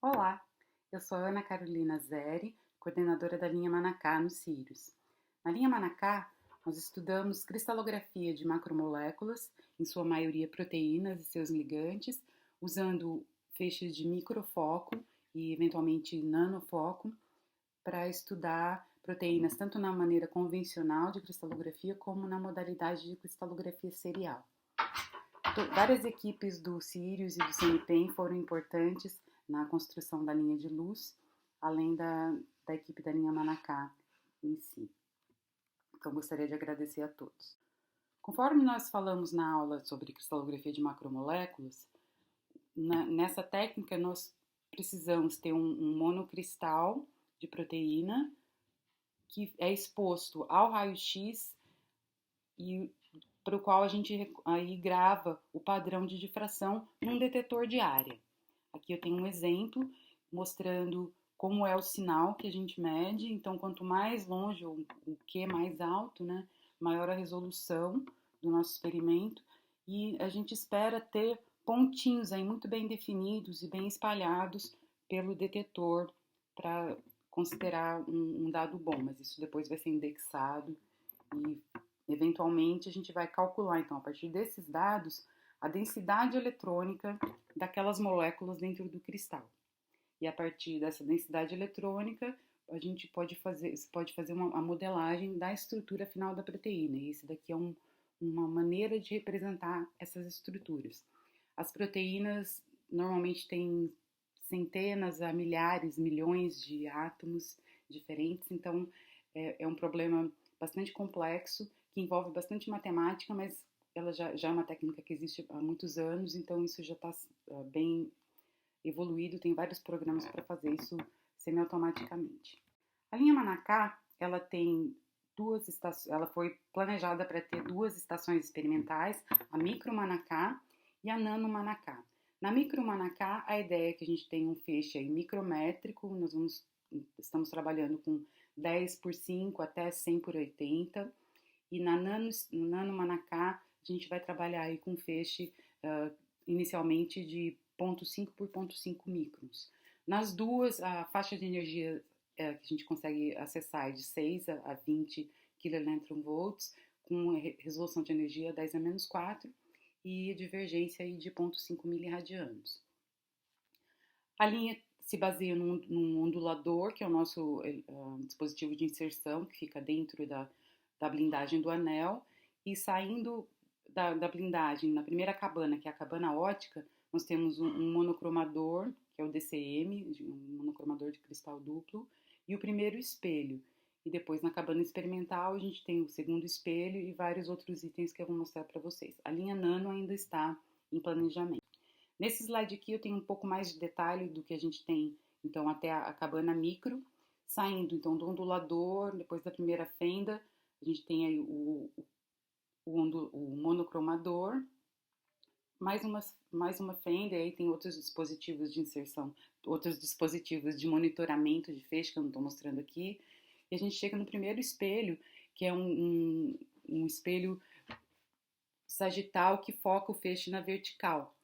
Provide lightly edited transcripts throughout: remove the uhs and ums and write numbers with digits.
Olá, eu sou a Ana Carolina Zeri, coordenadora da linha Manacá no Círios. Na linha Manacá, nós estudamos cristalografia de macromoléculas, em sua maioria proteínas e seus ligantes, usando feixes de microfoco e eventualmente nanofoco para estudar proteínas tanto na maneira convencional de cristalografia como na modalidade de cristalografia serial. Várias equipes do Sirius e do CNPEM foram importantes na construção da linha de luz, além da equipe da linha Manacá em si. Então, gostaria de agradecer a todos. Conforme nós falamos na aula sobre cristalografia de macromoléculas, nessa técnica nós precisamos ter um monocristal de proteína que é exposto ao raio-x e para o qual a gente aí grava o padrão de difração num detetor de área. Aqui eu tenho um exemplo mostrando como é o sinal que a gente mede. Então, quanto mais longe o Q mais alto, né, maior a resolução do nosso experimento. E a gente espera ter pontinhos aí muito bem definidos e bem espalhados pelo detetor para considerar um dado bom, mas isso depois vai ser indexado e eventualmente a gente vai calcular, então, a partir desses dados, a densidade eletrônica daquelas moléculas dentro do cristal. E a partir dessa densidade eletrônica, a gente pode fazer a modelagem da estrutura final da proteína. E esse daqui é uma maneira de representar essas estruturas. As proteínas normalmente têm centenas a milhares, milhões de átomos diferentes, então é um problema bastante complexo, que envolve bastante matemática, mas ela já é uma técnica que existe há muitos anos, então isso já está bem evoluído, tem vários programas para fazer isso semiautomaticamente. A linha Manacá, ela tem duas estações, ela foi planejada para ter duas estações experimentais, a Micro Manacá e a Nano Manacá. Na Micro Manacá, a ideia é que a gente tem um feixe aí micrométrico, estamos trabalhando com 10 por 5 até 100 por 80, e no Nano Manacá a gente vai trabalhar aí com feixe inicialmente de 0,5 por 0,5 microns. Nas duas, a faixa de energia que a gente consegue acessar é de 6 a 20 kV, com resolução de energia 10 a menos 4 e divergência aí de 0,5 miliradianos. A linha se baseia num ondulador, que é o nosso dispositivo de inserção, que fica dentro da blindagem do anel, e saindo da blindagem, na primeira cabana, que é a cabana ótica, nós temos um monocromador, que é o DCM, um monocromador de cristal duplo, e o primeiro espelho. E depois, na cabana experimental, a gente tem o segundo espelho e vários outros itens que eu vou mostrar para vocês. A linha nano ainda está em planejamento. Nesse slide aqui eu tenho um pouco mais de detalhe do que a gente tem, então, até a cabana micro, saindo então do ondulador, depois da primeira fenda, a gente tem aí o monocromador, mais uma fenda, e aí tem outros dispositivos de inserção, outros dispositivos de monitoramento de feixe, que eu não estou mostrando aqui, e a gente chega no primeiro espelho, que é um espelho sagital que foca o feixe na vertical.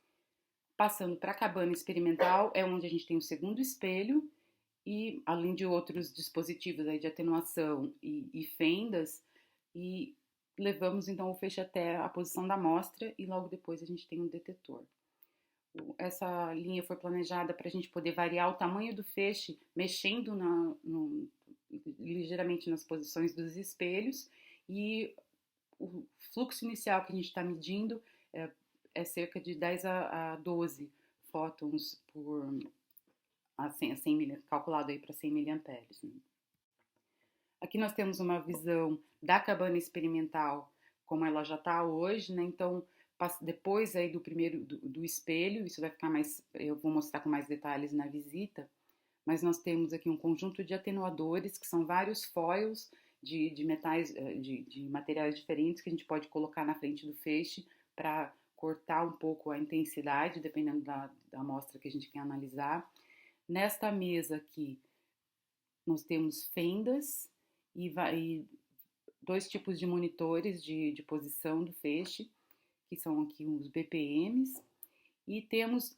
Passando para a cabana experimental, é onde a gente tem o segundo espelho, e além de outros dispositivos aí de atenuação e fendas, e levamos então o feixe até a posição da amostra e logo depois a gente tem um detetor. Essa linha foi planejada para a gente poder variar o tamanho do feixe, mexendo ligeiramente nas posições dos espelhos, e o fluxo inicial que a gente está medindo é cerca de 10 a 12 fótons calculado aí para 100 miliamperes. Né? Aqui nós temos uma visão da cabana experimental como ela já está hoje, né? Então, depois aí do espelho, isso vai ficar mais, eu vou mostrar com mais detalhes na visita, mas nós temos aqui um conjunto de atenuadores, que são vários foils de metais, de materiais diferentes que a gente pode colocar na frente do feixe para cortar um pouco a intensidade, dependendo da amostra que a gente quer analisar. Nesta mesa aqui, nós temos fendas e dois tipos de monitores de posição do feixe, que são aqui os BPMs, e temos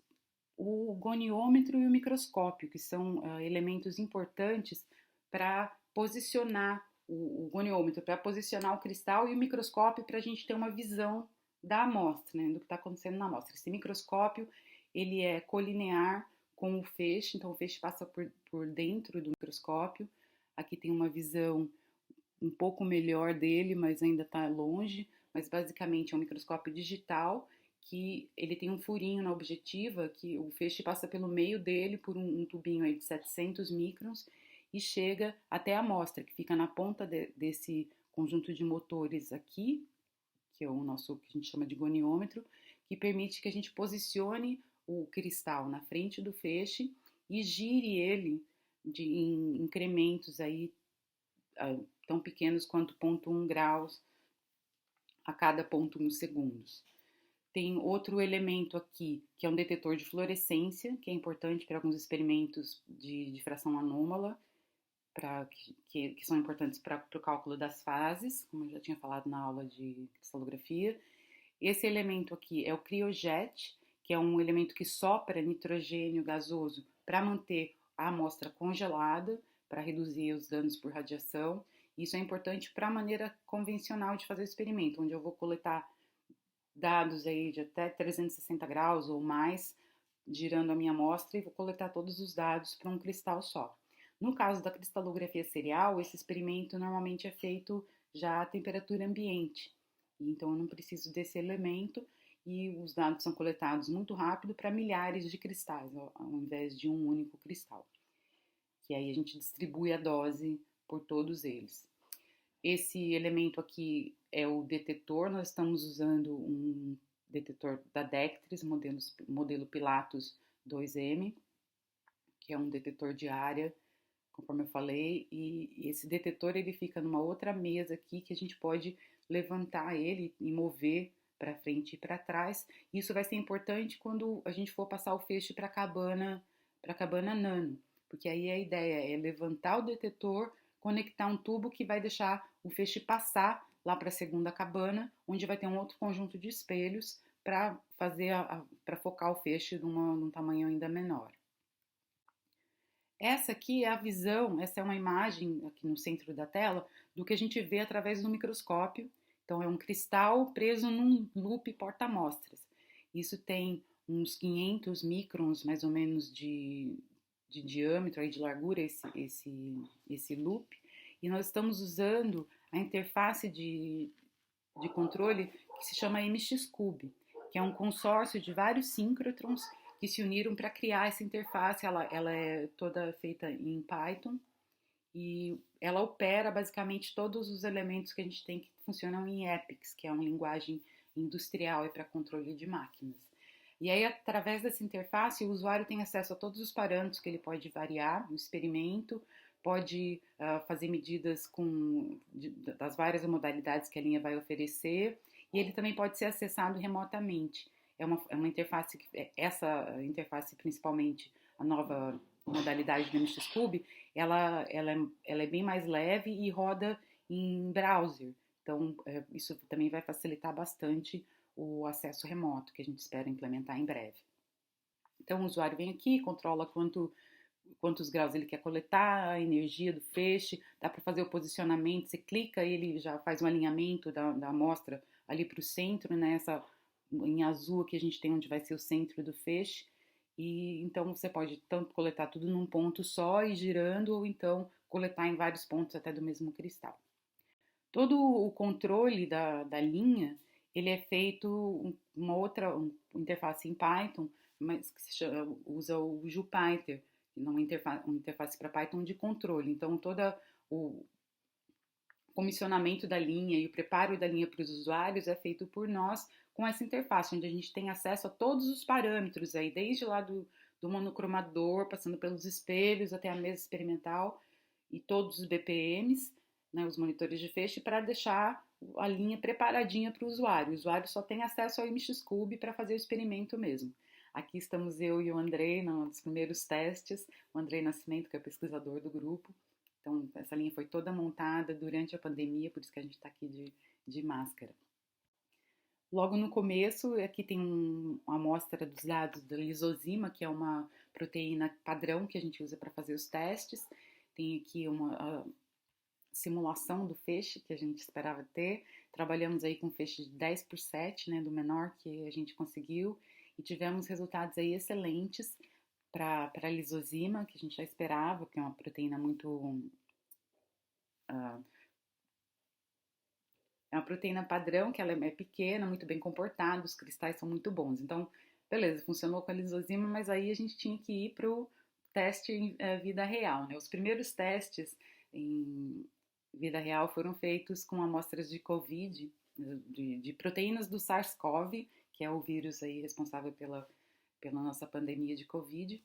o goniômetro e o microscópio, que são elementos importantes para posicionar o goniômetro, para posicionar o cristal, e o microscópio para a gente ter uma visão da amostra, né, do que está acontecendo na amostra. Esse microscópio, ele é colinear com o feixe, então o feixe passa por dentro do microscópio. Aqui tem uma visão um pouco melhor dele, mas ainda está longe. Mas basicamente é um microscópio digital que ele tem um furinho na objetiva, que o feixe passa pelo meio dele por um tubinho aí de 700 microns e chega até a amostra, que fica na ponta desse conjunto de motores aqui, que é o nosso, que a gente chama de goniômetro, que permite que a gente posicione o cristal na frente do feixe e gire ele em incrementos aí tão pequenos quanto 0,1 graus a cada 0,1 segundos. Tem outro elemento aqui, que é um detetor de fluorescência, que é importante para alguns experimentos de difração anômala, que são importantes para o cálculo das fases, como eu já tinha falado na aula de cristalografia. Esse elemento aqui é o criojet, que é um elemento que sopra nitrogênio gasoso para manter a amostra congelada, para reduzir os danos por radiação. Isso é importante para a maneira convencional de fazer o experimento, onde eu vou coletar dados aí de até 360 graus ou mais, girando a minha amostra, e vou coletar todos os dados para um cristal só. No caso da cristalografia serial, esse experimento normalmente é feito já a temperatura ambiente, então eu não preciso desse elemento e os dados são coletados muito rápido para milhares de cristais, ao invés de um único cristal, que aí a gente distribui a dose por todos eles. Esse elemento aqui é o detetor, nós estamos usando um detetor da Dectris, modelo Pilatus 2M, que é um detetor de área, conforme eu falei, e esse detetor ele fica numa outra mesa aqui que a gente pode levantar ele e mover para frente e para trás. Isso vai ser importante quando a gente for passar o feixe para a cabana nano, porque aí a ideia é levantar o detetor, conectar um tubo que vai deixar o feixe passar lá para a segunda cabana, onde vai ter um outro conjunto de espelhos para para focar o feixe num tamanho ainda menor. Essa aqui é a visão, essa é uma imagem aqui no centro da tela do que a gente vê através do microscópio. Então é um cristal preso num loop porta-amostras. Isso tem uns 500 microns mais ou menos de diâmetro, aí de largura, esse loop. E nós estamos usando a interface de controle que se chama MXCube, que é um consórcio de vários síncrotrons que se uniram para criar essa interface. Ela é toda feita em Python e ela opera basicamente todos os elementos que a gente tem que funcionam em EPICS, que é uma linguagem industrial para controle de máquinas. E aí, através dessa interface, o usuário tem acesso a todos os parâmetros que ele pode variar no experimento, pode fazer medidas das várias modalidades que a linha vai oferecer, e ele também pode ser acessado remotamente. É uma interface, essa interface principalmente, a nova modalidade do MXCube, ela é bem mais leve e roda em browser. Então, isso também vai facilitar bastante o acesso remoto, que a gente espera implementar em breve. Então, o usuário vem aqui, controla quantos graus ele quer coletar, a energia do feixe, dá para fazer o posicionamento, você clica, ele já faz um alinhamento da amostra ali para o centro, né, em azul que a gente tem onde vai ser o centro do feixe, e então você pode tanto coletar tudo num ponto só e girando, ou então coletar em vários pontos até do mesmo cristal. Todo o controle da linha, ele é feito uma outra interface em Python, mas que usa o Jupyter, uma interface para Python de controle. Então, todo o comissionamento da linha e o preparo da linha para os usuários é feito por nós com essa interface, onde a gente tem acesso a todos os parâmetros, aí, desde lá do monocromador, passando pelos espelhos até a mesa experimental e todos os BPMs, né, os monitores de feixe, para deixar a linha preparadinha para o usuário. O usuário só tem acesso ao MXCube para fazer o experimento mesmo. Aqui estamos eu e o Andrei nos primeiros testes, o Andrei Nascimento, que é o pesquisador do grupo. Então, essa linha foi toda montada durante a pandemia, por isso que a gente está aqui de máscara. Logo no começo, aqui tem uma amostra dos dados da lisozima, que é uma proteína padrão que a gente usa para fazer os testes. Tem aqui uma simulação do feixe que a gente esperava ter. Trabalhamos aí com feixe de 10/7, né, do menor que a gente conseguiu, e tivemos resultados aí excelentes para a lisozima, que a gente já esperava, que é uma proteína muito... é uma proteína padrão, que ela é pequena, muito bem comportada, os cristais são muito bons. Então, beleza, funcionou com a lisozima, mas aí a gente tinha que ir para o teste em vida real, né? Os primeiros testes em vida real foram feitos com amostras de COVID, de proteínas do SARS-CoV, que é o vírus aí responsável pela nossa pandemia de COVID.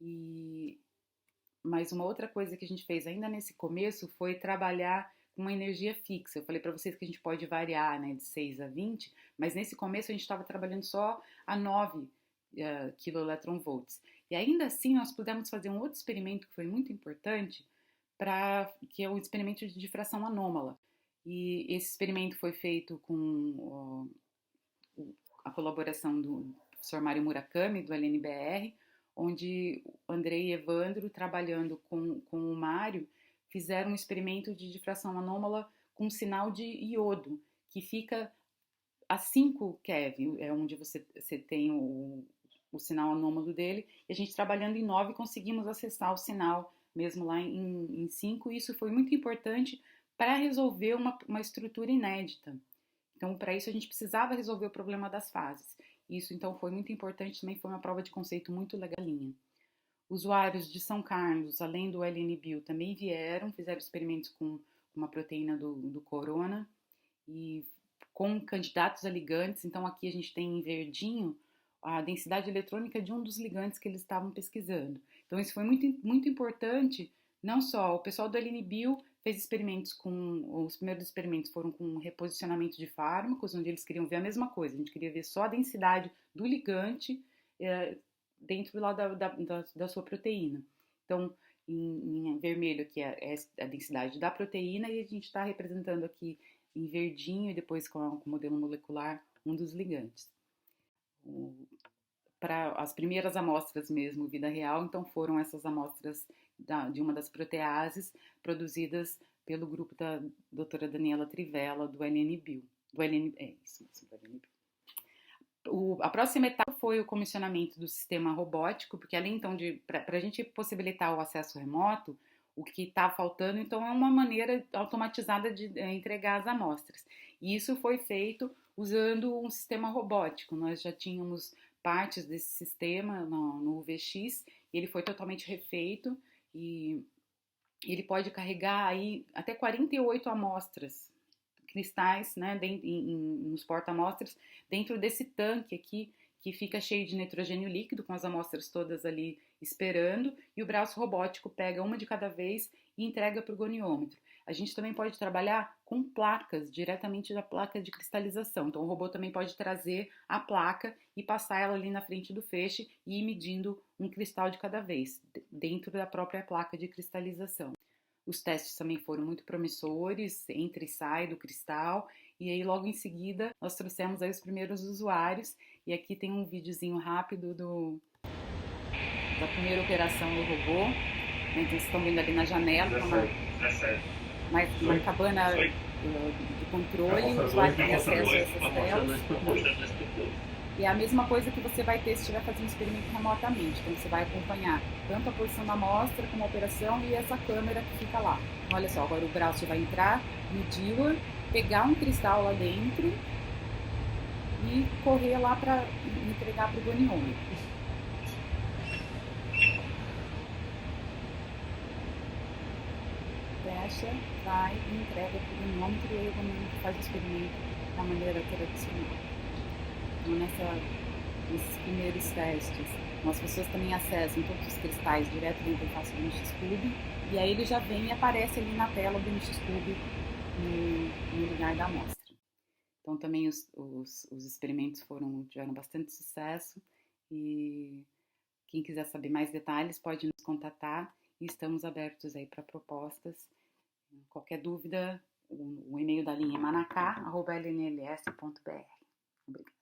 E mas uma outra coisa que a gente fez ainda nesse começo foi trabalhar com uma energia fixa. Eu falei para vocês que a gente pode variar, né, de 6 a 20, mas nesse começo a gente estava trabalhando só a 9 kV. E ainda assim nós pudemos fazer um outro experimento que foi muito importante, que é o experimento de difração anômala. E esse experimento foi feito com a colaboração do professor Mário Murakami, do LNBR, onde o Andrei e Evandro, trabalhando com o Mário, fizeram um experimento de difração anômala com sinal de iodo, que fica a 5 keV, é onde você tem o sinal anômalo dele, e a gente trabalhando em 9 conseguimos acessar o sinal mesmo lá em 5, e isso foi muito importante para resolver uma estrutura inédita. Então, para isso, a gente precisava resolver o problema das fases. Isso, então, foi muito importante, também foi uma prova de conceito muito legalinha. Usuários de São Carlos, além do LNBio, também vieram, fizeram experimentos com uma proteína do corona e com candidatos a ligantes. Então, aqui a gente tem em verdinho a densidade eletrônica de um dos ligantes que eles estavam pesquisando. Então, isso foi muito, muito importante. Não só o pessoal do LNBio fez experimentos os primeiros experimentos foram com reposicionamento de fármacos, onde eles queriam ver a mesma coisa. A gente queria ver só a densidade do ligante dentro lá da sua proteína. Então, em vermelho aqui é a densidade da proteína, e a gente está representando aqui em verdinho e depois com o modelo molecular um dos ligantes. Para as primeiras amostras mesmo, vida real, então foram essas amostras de uma das proteases produzidas pelo grupo da doutora Daniela Trivela, do LNBio. Do LNBio. A próxima etapa foi o comissionamento do sistema robótico, porque além então para a gente possibilitar o acesso remoto, o que está faltando então é uma maneira automatizada de entregar as amostras. E isso foi feito usando um sistema robótico. Nós já tínhamos partes desse sistema no UVX, e ele foi totalmente refeito e ele pode carregar aí até 48 amostras, cristais, né, nos porta-amostras, dentro desse tanque aqui, que fica cheio de nitrogênio líquido, com as amostras todas ali esperando, e o braço robótico pega uma de cada vez e entrega para o goniômetro. A gente também pode trabalhar com placas, diretamente da placa de cristalização. Então, o robô também pode trazer a placa e passar ela ali na frente do feixe e ir medindo um cristal de cada vez, dentro da própria placa de cristalização. Os testes também foram muito promissores, entra e sai do cristal, e aí logo em seguida nós trouxemos aí os primeiros usuários, e aqui tem um videozinho rápido da primeira operação do robô. Então vocês estão vendo ali na janela, uma cabana de controle, o usuário tem acesso a essas telas. E é a mesma coisa que você vai ter se estiver fazendo experimento remotamente. Então você vai acompanhar tanto a posição da amostra como a operação e essa câmera que fica lá. Então, olha só, agora o braço vai entrar no dealer, pegar um cristal lá dentro e correr lá para entregar para o goniômetro. Fecha, vai e entrega para o goniômetro, e aí o goniômetro faz o experimento da maneira tradicional. Então, nesses primeiros testes, as pessoas também acessam todos os cristais direto da interface do NXCube, e aí ele já vem e aparece ali na tela do NXCube no lugar da amostra. Então também os experimentos tiveram bastante sucesso, e quem quiser saber mais detalhes pode nos contatar, e estamos abertos aí para propostas. Qualquer dúvida, o e-mail da linha é manacá@lnls.br. Obrigada.